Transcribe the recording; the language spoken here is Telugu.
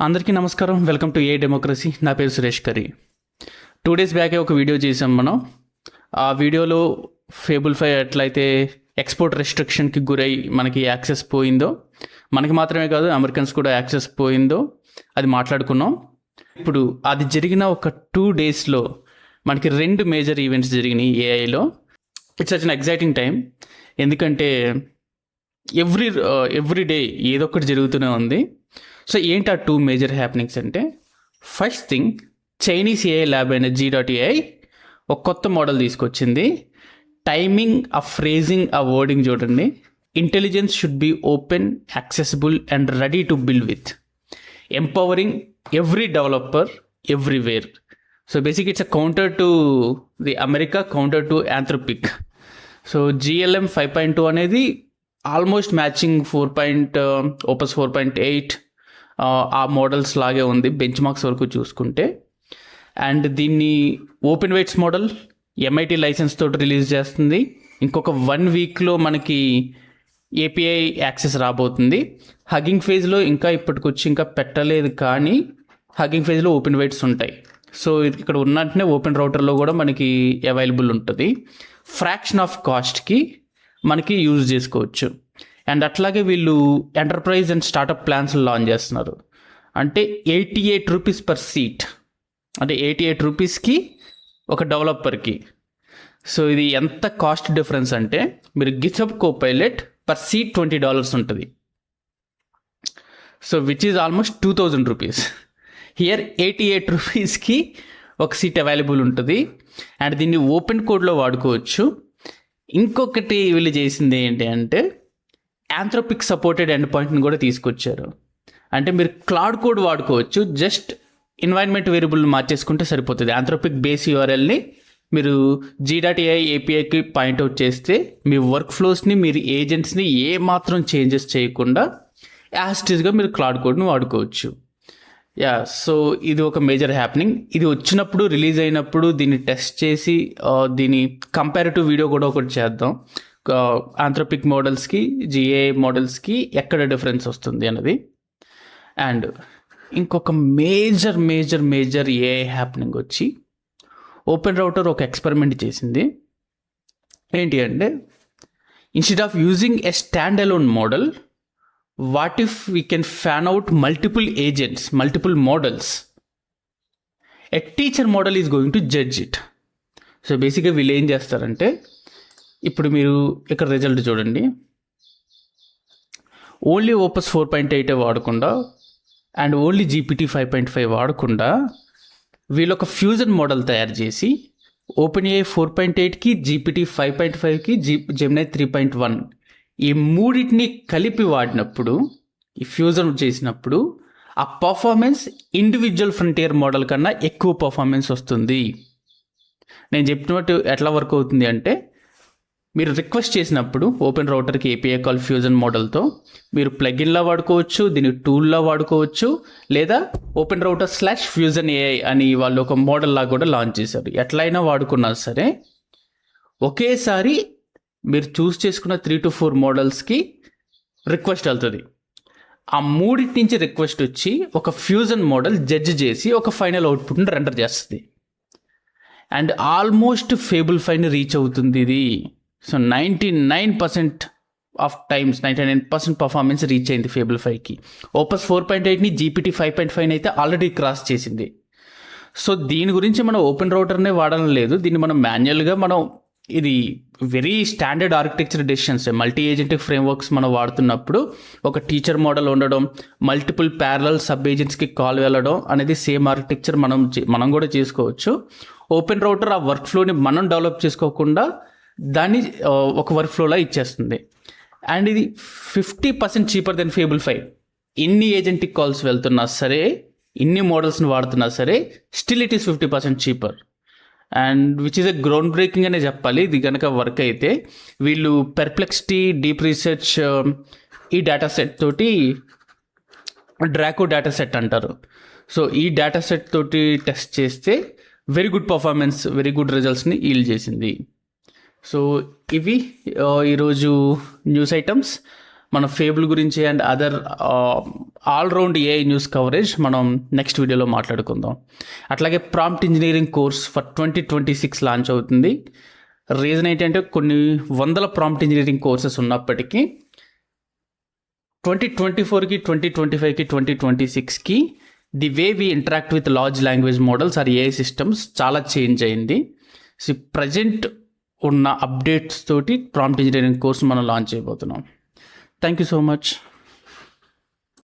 అందరికీ నమస్కారం. Welcome to A democracy. నా పేరు సురేష్ కరీ. 2 days బ్యాకే ఒక వీడియో చేసాం మనం. ఆ వీడియోలో ఫేబుల్ 5 ఎట్లయితే ఎక్స్పోర్ట్ రెస్ట్రిక్షన్కి గురై మనకి యాక్సెస్ పోయిందో, మనకి మాత్రమే కాదు అమెరికన్స్ కూడా యాక్సెస్ పోయిందో అది మాట్లాడుకున్నాం. ఇప్పుడు అది జరిగిన ఒక 2 daysలో మనకి 2 మేజర్ ఈవెంట్స్ జరిగినాయి ఏఐలో. It's such an exciting time. ఎందుకంటే ఎవ్రీ డే ఏదో ఒకటి జరుగుతూనే ఉంది. సో ఏంటి ఆ 2 మేజర్ హ్యాపెనింగ్స్ అంటే, first thing, Chinese AI lab అయిన G.AI ఒక కొత్త మోడల్ తీసుకొచ్చింది. టైమింగ్, ఆ ఫ్రేజింగ్, ఆ వర్డింగ్ చూడండి. Intelligence should be open, accessible and ready to build with, empowering every developer everywhere. So basic it's a counter to the America, counter to Anthropic. So GLM 5.2 అనేది ఆల్మోస్ట్ మ్యాచింగ్ ఓపస్ 4.8 ఆ మోడల్స్ లాగే ఉంది బెంచ్ మార్క్స్ వరకు చూసుకుంటే. అండ్ దీన్ని open weights model MIT license తోటి రిలీజ్ చేస్తుంది. ఇంకొక 1 weekలో మనకి API యాక్సెస్ రాబోతుంది. హగ్గింగ్ ఫేజ్లో ఇప్పటికొచ్చి ఇంకా పెట్టలేదు, కానీ హగ్గింగ్ ఫేజ్లో ఓపెన్ వెయిట్స్ ఉంటాయి. సో ఇక్కడ ఉన్నట్టునే ఓపెన్ రౌటర్లో కూడా మనకి అవైలబుల్ ఉంటుంది. ఫ్రాక్షన్ ఆఫ్ కాస్ట్కి మనకి యూజ్ చేసుకోవచ్చు. అండ్ అట్లాగే వీళ్ళు enterprise and startup plans launch చేస్తున్నారు. అంటే 88 రూపీస్ పర్ సీట్, అంటే 88 రూపీస్కి ఒక డెవలపర్కి. సో ఇది ఎంత కాస్ట్ డిఫరెన్స్ అంటే, మీరు గిట్హబ్ కోపైలట్ పర్ సీట్ $20 ఉంటుంది. So which is almost 2000 rupees. Here 88 రూపీస్కి ఒక సీట్ అవైలబుల్ ఉంటుంది. అండ్ దీన్ని ఓపెన్ కోడ్లో వాడుకోవచ్చు. ఇంకొకటి వీళ్ళు చేసింది ఏంటి అంటే, ఆంథ్రోపిక్ సపోర్టెడ్ ఎండ్ పాయింట్ని కూడా తీసుకొచ్చారు. అంటే మీరు క్లౌడ్ కోడ్ వాడుకోవచ్చు, జస్ట్ ఎన్వైరన్మెంట్ వేరియబుల్ మార్చేసుకుంటే సరిపోతుంది. ఆంథ్రోపిక్ బేస్ URLని మీరు G.AI APIకి పాయింట్అవుట్ చేస్తే మీ వర్క్ ఫ్లోస్ని, మీరు ఏజెంట్స్ని ఏ మాత్రం చేంజెస్ చేయకుండా యాస్టీస్గా మీరు క్లౌడ్ కోడ్ని వాడుకోవచ్చు. సో ఇది ఒక మేజర్ హ్యాపెనింగ్. ఇది వచ్చినప్పుడు, రిలీజ్ అయినప్పుడు దీన్ని టెస్ట్ చేసి దీని కంపారిటివ్ వీడియో కూడా ఒకటి చేద్దాం. ఆంథ్రోపిక్ మోడల్స్కి, GAI మోడల్స్కి ఎక్కడ డిఫరెన్స్ వస్తుంది అన్నది. అండ్ ఇంకొక మేజర్ ఏఐ హ్యాపెనింగ్ వచ్చి, ఓపెన్ రౌటర్ ఒక ఎక్స్పెరిమెంట్ చేసింది. ఏంటి అంటే, instead of using a stand alone model, what if we can fan out multiple agents, multiple models? A teacher model is going to judge it. So బేసిక్గా వీళ్ళు ఏం చేస్తారంటే, ఇప్పుడు మీరు ఇక్కడ రిజల్ట్ చూడండి. ఓన్లీ ఓపస్ 4.8 వాడకుండా అండ్ ఓన్లీ GPT 5.5 వాడకుండా వీళ్ళు ఒక ఫ్యూజన్ మోడల్ తయారు చేసి OpenAI 4.8కి, GPT 5.5కి, Gemini 3.1 ఈ మూడింటిని కలిపి వాడినప్పుడు, ఈ ఫ్యూజన్ చేసినప్పుడు ఆ పర్ఫార్మెన్స్ ఇండివిజువల్ ఫ్రంటియర్ మోడల్ కన్నా ఎక్కువ పర్ఫార్మెన్స్ వస్తుంది. నేను చెప్పినట్టు ఎట్లా వర్క్ అవుతుంది అంటే, మీరు రిక్వెస్ట్ చేసినప్పుడు ఓపెన్ రౌటర్కి API కాల్ ఫ్యూజన్ మోడల్తో మీరు ప్లగిన్లా వాడుకోవచ్చు, దీన్ని టూల్లా వాడుకోవచ్చు, లేదా ఓపెన్ రౌటర్ /ఫ్యూజన్ AI అని వాళ్ళు ఒక మోడల్ లాగా కూడా లాంచ్ చేశారు. ఎట్లయినా వాడుకున్నా సరే ఒకేసారి మీరు చూస్ చేసుకున్న 3 to 4 మోడల్స్కి రిక్వెస్ట్ వెళ్తుంది. ఆ మూడింటి నుంచి రిక్వెస్ట్ వచ్చి ఒక ఫ్యూజన్ మోడల్ జడ్జ్ చేసి ఒక ఫైనల్ అవుట్పుట్ని రెండర్ చేస్తుంది. అండ్ ఆల్మోస్ట్ ఫేబుల్ 5ని రీచ్ అవుతుంది ఇది. So 99% of times 99% performance reach అయింది ఫేబుల్ 5కి. ఓపస్ 4.8ని GPT 5.5 అయితే ఆల్రెడీ క్రాస్ చేసింది. సో దీని గురించి మనం ఓపెన్ రౌటర్నే వాడడం లేదు, దీన్ని మనం మాన్యువల్గా ఇది very standard architecture decisions. Multi agentic frameworks మనం వాడుతున్నప్పుడు ఒక టీచర్ మోడల్ ఉండడం, మల్టిపుల్ ప్యారలల్ సబ్ ఏజెంట్స్కి కాల్ వెళ్ళడం అనేది సేమ్ ఆర్కిటెక్చర్ మనం కూడా చేసుకోవచ్చు. ఓపెన్ రౌటర్ ఆ వర్క్ ఫ్లోని మనం డెవలప్ చేసుకోకుండా దాన్ని ఒక వర్క్ ఫ్లోలా ఇచ్చేస్తుంది. అండ్ ఇది 50% చీపర్ దెన్ ఫేబుల్ 5. ఇన్ని ఏజెంటిక్ కాల్స్ వెళ్తున్నా సరే, ఇన్ని మోడల్స్ని వాడుతున్నా సరే, still it is 50% cheaper. And which is a ground breaking అనే చెప్పాలి. ఇది కనుక వర్క్ అయితే వీళ్ళు పెర్ప్లెక్సిటీ, డీప్ రీసెర్చ్ ఈ డేటా సెట్ తోటి, డ్రాకో డేటా సెట్ అంటారు. సో ఈ డేటా సెట్ తోటి టెస్ట్ చేస్తే very good performance, very good రిజల్ట్స్ని ఈల్డ్ చేసింది. సో ఇవి ఈరోజు న్యూస్ ఐటమ్స్. మన ఫేబుల్ గురించి and other all round AI news coverage మనం నెక్స్ట్ వీడియోలో మాట్లాడుకుందాం. అట్లాగే prompt engineering course for 2026 launch అవుతుంది. రీజన్ ఏంటంటే కొన్ని వందల ప్రాంప్ట్ ఇంజనీరింగ్ కోర్సెస్ ఉన్నప్పటికీ 2024కి 2025కి 2026కి the way we interact with large language models or AI systems చాలా చేంజ్ అయింది. సో ప్రజెంట్ ఉన్న అప్డేట్స్ తోటి ప్రాంప్ట్ ఇంజనీరింగ్ కోర్స్ మనం లాంచ్ చేయబోతున్నాం. Thank you so much.